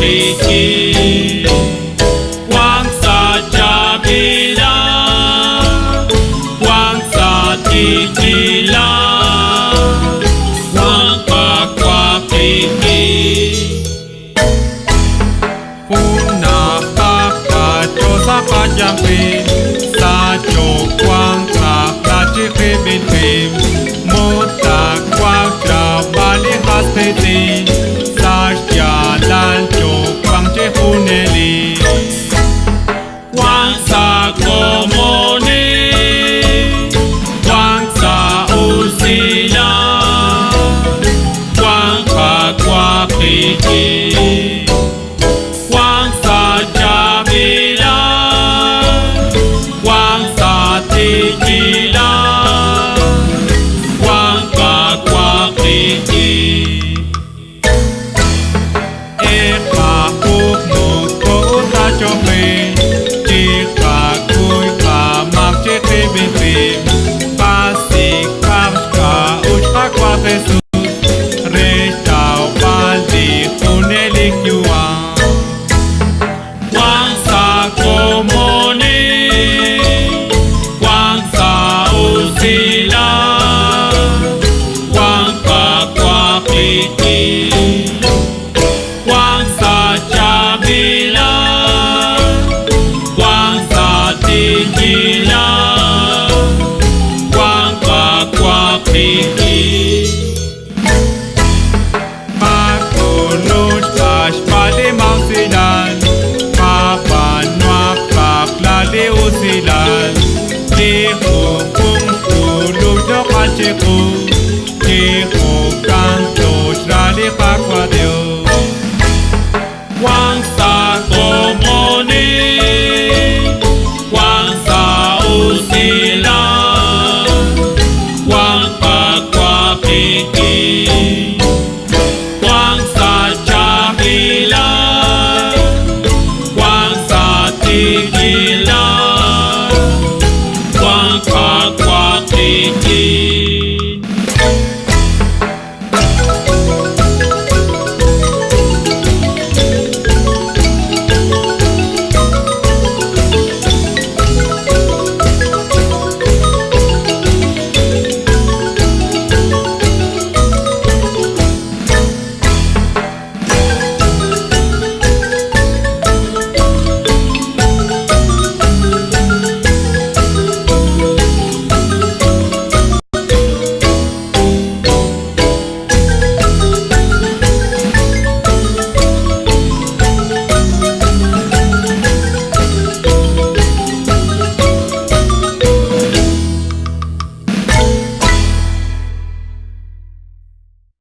Kiki Wang sa Jamila Wang sa Titila Wang kwa Kiki Una kakacho sa kajampi Sa chokwang kaplachi kibintim Mota kwang trabali haspeti Sa jalan chokwang chehuneli Wang sa komoni Wang sa usila Wang kwa Kiki Wang sa Jamila Wang sa Tijila Wang kwa Kiki Eka ukmuk ko uta chope Chika kuy ka mak cheke bim Pasik kamska uchka kwa Jesus Rechao paldi kunelik yuang Wang sa komoni Wang sa usila Wang kwa Kiki Wang sa Jamila Wang sa Tijila Wang kwa Kiki Pakunut kash palimang silan Papanwak kaklali usilan Liho kung tulog na kachiku Liho kanto srali kakwadyo Wang